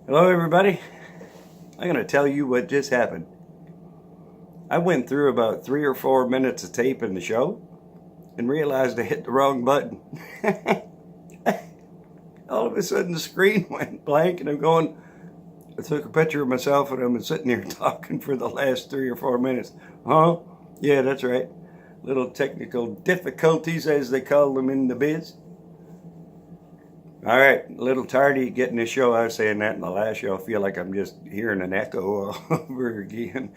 Hello everybody. I'm going to tell you what just happened. I went through about 3 or 4 minutes of tape in the show and realized I hit the wrong button. All of a sudden the screen went blank and I took a picture of myself and I've been sitting here talking for the last 3 or 4 minutes. Huh? Yeah, that's right. Little technical difficulties as they call them in the biz. All right, a little tardy getting this show. I was saying that in the last show. I feel like I'm just hearing an echo all over again.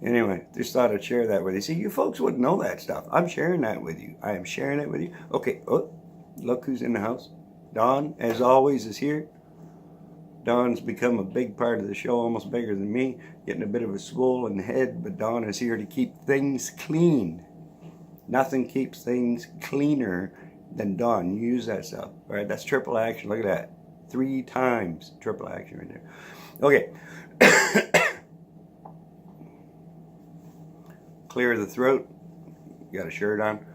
Anyway, just thought I'd share that with you. See, you folks wouldn't know that stuff. I'm sharing that with you. I am sharing it with you. Okay, oh, look who's in the house. Dawn, as always, is here. Dawn's become a big part of the show, almost bigger than me. Getting a bit of a swollen head, but Dawn is here to keep things clean. Nothing keeps things cleaner than Dawn. You use that stuff. All right, that's triple action. Look at that. 3 times triple action right there. Okay. Clear the throat. You got a shirt on.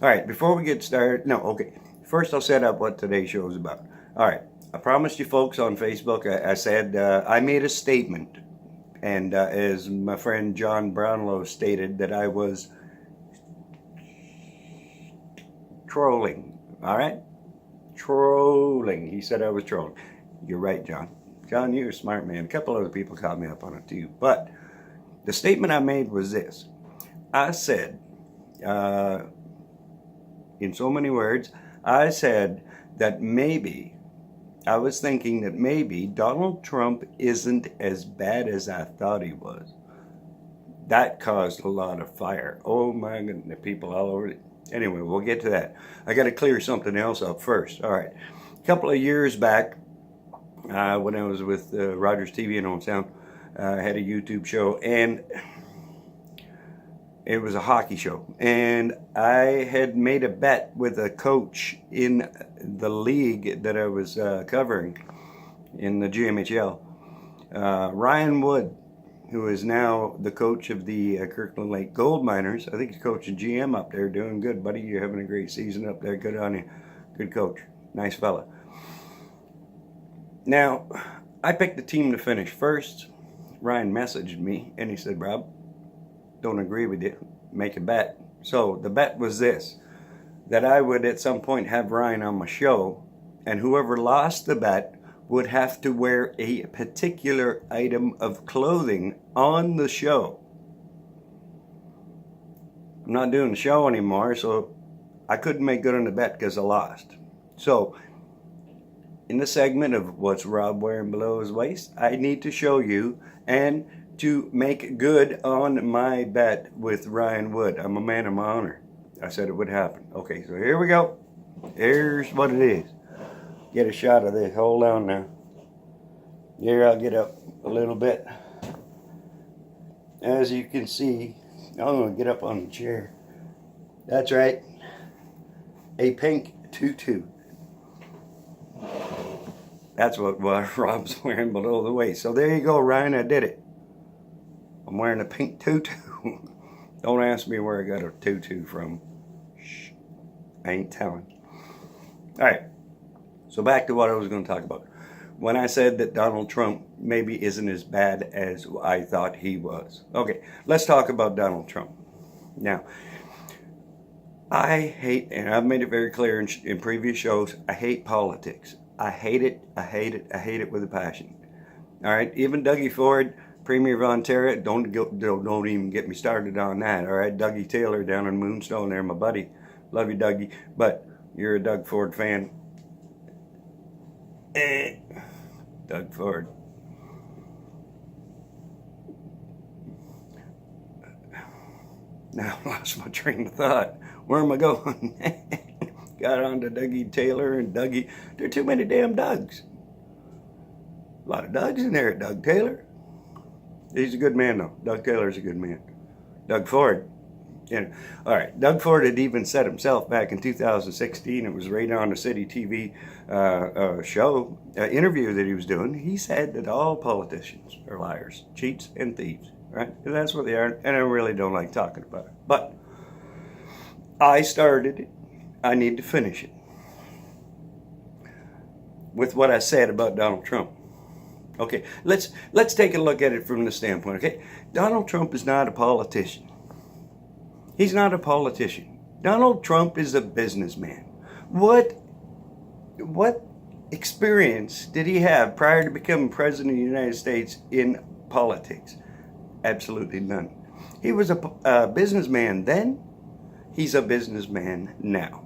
All right, before we get started, no, okay. First, I'll set up what today's show is about. All right, I promised you folks on Facebook, I said I made a statement. And as my friend John Brownlow stated, that I was trolling. All right? Trolling. He said I was trolling. You're right, John. John, you're a smart man. A couple other people caught me up on it too. But the statement I made was this. I said, in so many words, I said that maybe, I was thinking that maybe Donald Trump isn't as bad as I thought he was. That caused a lot of fire. Oh my goodness, people all over it. Anyway, we'll get to that. I got to clear something else up first. All right. A couple of years back, when I was with Rogers TV and Home Sound, I had a YouTube show, and it was a hockey show. And I had made a bet with a coach in the league that I was covering in the GMHL, Ryan Wood, who is now the coach of the Kirkland Lake Gold Miners. I think he's coaching GM up there, doing good, buddy. You're having a great season up there. Good on you. Good coach. Nice fella. Now, I picked the team to finish first. Ryan messaged me, and he said, Rob, don't agree with you. Make a bet. So the bet was this, that I would at some point have Ryan on my show, and whoever lost the bet would have to wear a particular item of clothing on the show. I'm not doing the show anymore, so I couldn't make good on the bet because I lost. So, in the segment of what's Rob wearing below his waist, I need to show you and to make good on my bet with Ryan Wood. I'm a man of my honor. I said it would happen. Okay, so here we go. Here's what it is. Get a shot of this. Hold on now. Here, I'll get up a little bit. As you can see, I'm going to get up on the chair. That's right. A pink tutu. That's what Rob's wearing below the waist. So there you go, Ryan. I did it. I'm wearing a pink tutu. Don't ask me where I got a tutu from. Shh. I ain't telling. All right. So back to what I was going to talk about. When I said that Donald Trump maybe isn't as bad as I thought he was. Okay, let's talk about Donald Trump. Now, I hate, and I've made it very clear in previous shows, I hate politics. I hate it, I hate it, I hate it with a passion. All right, even Dougie Ford, Premier of Ontario, don't even get me started on that. All right, Dougie Taylor down in Moonstone there, my buddy. Love you, Dougie, but you're a Doug Ford fan. Doug Ford. Now I lost my train of thought. Where am I going? Got on to Dougie Taylor and Dougie. There are too many damn Dougs. A lot of Dougs in there, Doug Taylor. He's a good man, though. Doug Taylor's a good man. Doug Ford. Yeah. All right. Doug Ford had even said himself back in 2016, it was right on the City TV show, interview that he was doing. He said that all politicians are liars, cheats, and thieves. Right? And that's what they are. And I really don't like talking about it. But I started it. I need to finish it. with what I said about Donald Trump. Okay, let's take a look at it from the standpoint. Okay, Donald Trump is not a politician. He's not a politician. Donald Trump is a businessman. What experience did he have prior to becoming president of the United States in politics? Absolutely none. He was a businessman then. He's a businessman now.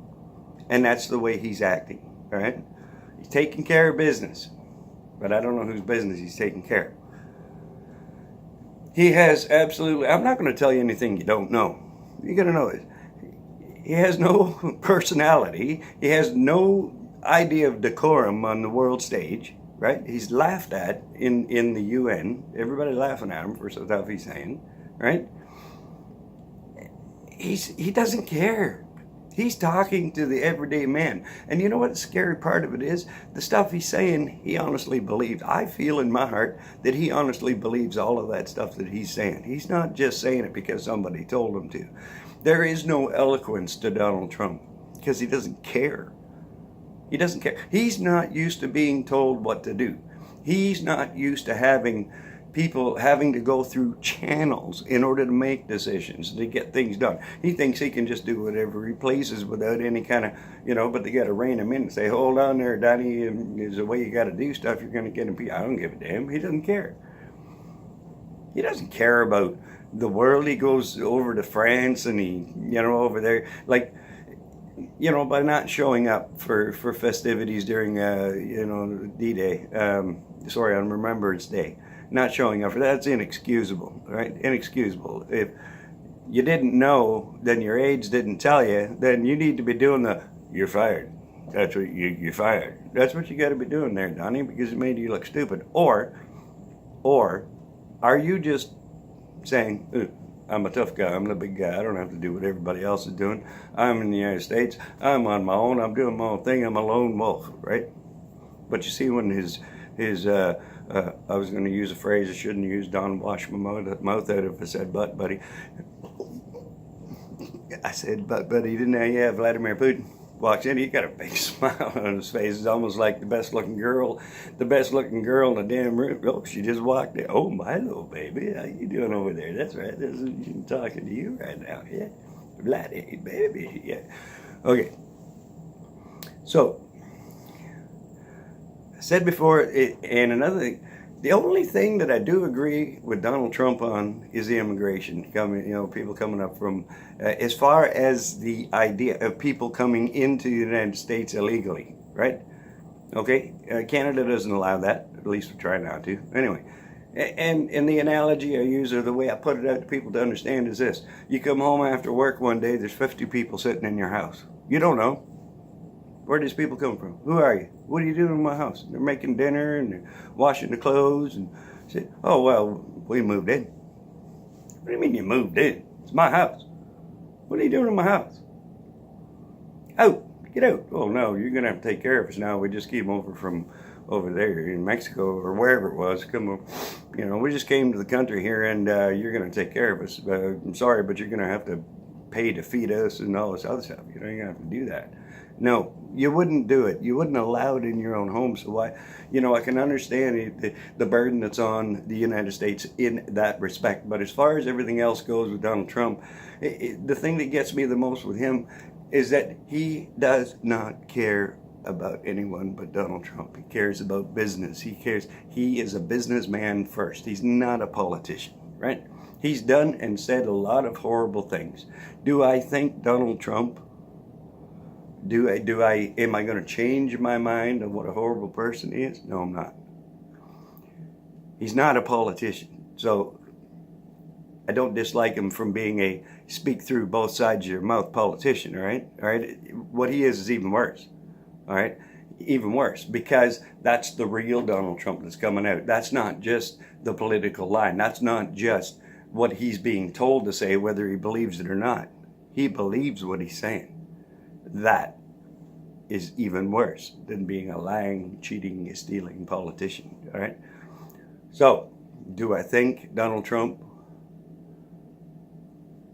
And that's the way he's acting, all right? He's taking care of business. But I don't know whose business he's taking care of. He has absolutely, I'm not going to tell you anything you don't know. You're going to know it. He has no personality. He has no idea of decorum on the world stage, right? He's laughed at in the UN. Everybody laughing at him for stuff he's saying, right? He doesn't care. He's talking to the everyday man. And you know what the scary part of it is? The stuff he's saying, he honestly believes. I feel in my heart that he honestly believes all of that stuff that he's saying. He's not just saying it because somebody told him to. There is no eloquence to Donald Trump because he doesn't care. He doesn't care. He's not used to being told what to do. He's not used to having people having to go through channels in order to make decisions, to get things done. He thinks he can just do whatever he pleases without any kind of, but they got to rein him in and say, hold on there, Donnie, there's a way you got to do stuff. You're going to get him. I don't give a damn. He doesn't care. He doesn't care about the world. He goes over to France and he, over there, like, by not showing up for festivities during, D-Day, on Remembrance Day. Not showing up for that's inexcusable, right? Inexcusable. If you didn't know, then your aides didn't tell you, then you need to be doing you're fired. That's what you're fired. That's what you got to be doing there, Donnie, because it made you look stupid. Or are you just saying, I'm a tough guy, I'm the big guy, I don't have to do what everybody else is doing. I'm in the United States, I'm on my own, I'm doing my own thing, I'm a lone wolf, right? But you see when his I was going to use a phrase I shouldn't use. Don washed my mouth out if I said butt buddy. I said butt buddy, didn't I? Yeah, Vladimir Putin walks in. He got a big smile on his face. It's almost like the best looking girl in the damn room. Oh, she just walked in. Oh, my little baby, how you doing over there? That's right. I'm talking to you right now. Yeah, Vladdy, baby. Yeah. Okay. So. Said before, and another thing, the only thing that I do agree with Donald Trump on is the immigration coming, people coming up from, as far as the idea of people coming into the United States illegally, right? Okay, Canada doesn't allow that, at least we try not to. Anyway, and the analogy I use, or the way I put it out to people to understand is this. You come home after work one day, there's 50 people sitting in your house. You don't know. Where do these people come from? Who are you? What are you doing in my house? They're making dinner and they're washing the clothes and say, oh, well, we moved in. What do you mean you moved in? It's my house. What are you doing in my house? Out. Get out. Oh, no, you're going to have to take care of us now. We just came over from over there in Mexico or wherever it was. Come over. We just came to the country here and you're going to take care of us. I'm sorry, but you're going to have to pay to feed us and all this other stuff. You're going to have to do that. No, you wouldn't do it. You wouldn't allow it in your own home. So why, I can understand the burden that's on the United States in that respect. But as far as everything else goes with Donald Trump, the thing that gets me the most with him is that he does not care about anyone but Donald Trump. He cares about business. He is a businessman first. He's not a politician, right? He's done and said a lot of horrible things. Do I think Donald Trump am I going to change my mind on what a horrible person he is? No, I'm not. He's not a politician. So I don't dislike him from being a speak through both sides of your mouth politician, all right? All right. What he is even worse. All right. Even worse, because that's the real Donald Trump that's coming out. That's not just the political line. That's not just what he's being told to say, whether he believes it or not. He believes what he's saying. That is even worse than being a lying, cheating, stealing politician, all right? So, do I think Donald Trump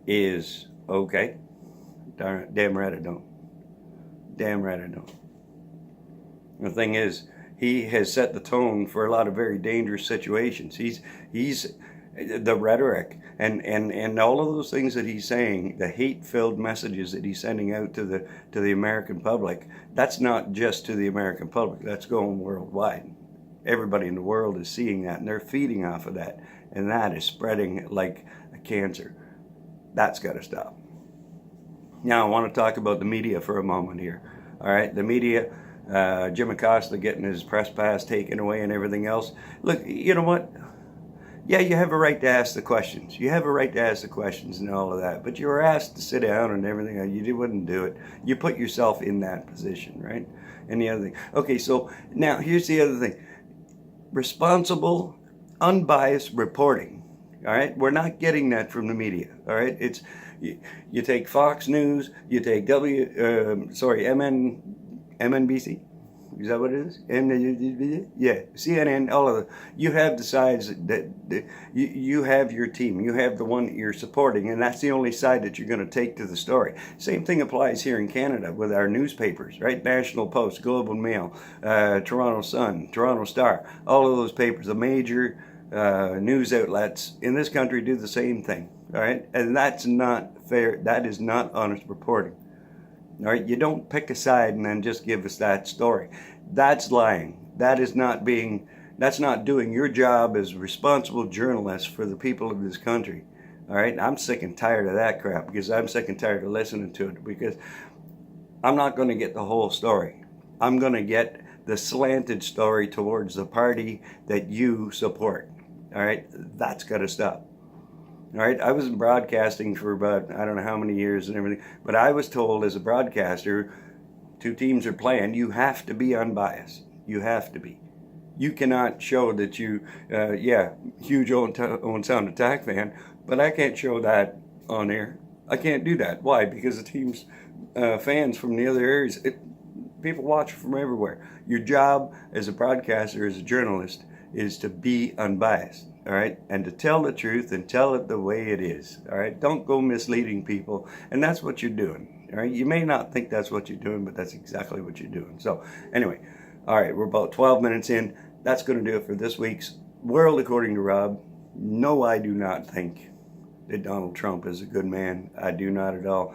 is okay? Damn right I don't. Damn right I don't. The thing is, he has set the tone for a lot of very dangerous situations. He's the rhetoric and all of those things that he's saying, the hate-filled messages that he's sending out to the American public. That's not just to the American public. That's going worldwide. Everybody in the world is seeing that, and they're feeding off of that, and that is spreading like a cancer. That's got to stop. Now, I want to talk about the media for a moment here. All right, the media, Jim Acosta getting his press pass taken away and everything else. Look, you know what? Yeah, you have a right to ask the questions. You have a right to ask the questions and all of that. But you were asked to sit down and everything. You wouldn't do it. You put yourself in that position, right? And the other thing. Okay, so now here's the other thing. Responsible, unbiased reporting. All right, we're not getting that from the media. All right, it's you take Fox News, you take MNBC. Is that what it is? Yeah, CNN, all of them. You have the sides that you have your team. You have the one that you're supporting, and that's the only side that you're going to take to the story. Same thing applies here in Canada with our newspapers, right? National Post, Globe and Mail, Toronto Sun, Toronto Star, all of those papers, the major news outlets in this country do the same thing, all right? And that's not fair. That is not honest reporting. All right, you don't pick a side and then just give us that story. That's lying. That's not doing your job as responsible journalists for the people of this country. All right, I'm sick and tired of that crap, because I'm sick and tired of listening to it, because I'm not going to get the whole story. I'm going to get the slanted story towards the party that you support. All right, that's got to stop. All right, I was in broadcasting for about, I don't know how many years and everything, but I was told as a broadcaster, two teams are playing, you have to be unbiased. You have to be. You cannot show that you, huge Owen Sound Attack fan, but I can't show that on air. I can't do that. Why? Because the team's fans from the other areas, people watch from everywhere. Your job as a broadcaster, as a journalist, is to be unbiased. All right, and to tell the truth and tell it the way it is. All right, don't go misleading people, and that's what you're doing. All right, you may not think that's what you're doing, but that's exactly what you're doing. So anyway, all right, we're about 12 minutes in. That's going to do it for this week's World According to Rob. No, I do not think that Donald Trump is a good man. I do not at all.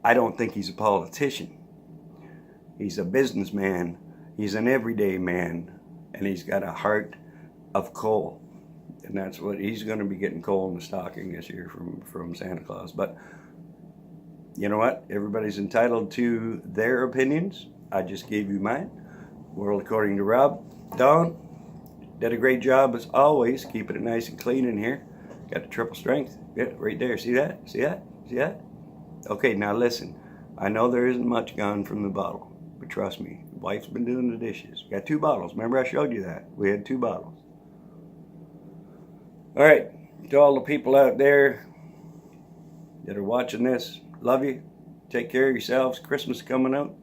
I don't think he's a politician. He's a businessman. He's an everyday man, and he's got a heart of coal. And that's what he's going to be getting coal in the stocking this year from Santa Claus. But you know what? Everybody's entitled to their opinions. I just gave you mine. World According to Rob. Don did a great job as always, keeping it nice and clean in here. Got the triple strength. Yeah, right there. See that? See that? See that? Okay, now listen. I know there isn't much gone from the bottle, but trust me, the wife's been doing the dishes. Got 2 bottles. Remember I showed you that? We had 2 bottles. All right, to all the people out there that are watching this, love you. Take care of yourselves. Christmas coming out.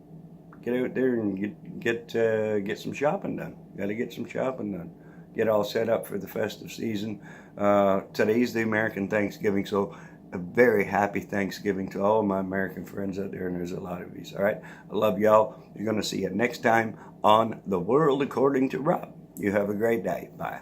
Get out there and get some shopping done. Got to get some shopping done. Get all set up for the festive season. Today's the American Thanksgiving, so a very happy Thanksgiving to all my American friends out there, and there's a lot of these. All right, I love y'all. You're going to see you next time on The World According to Rob. You have a great day. Bye.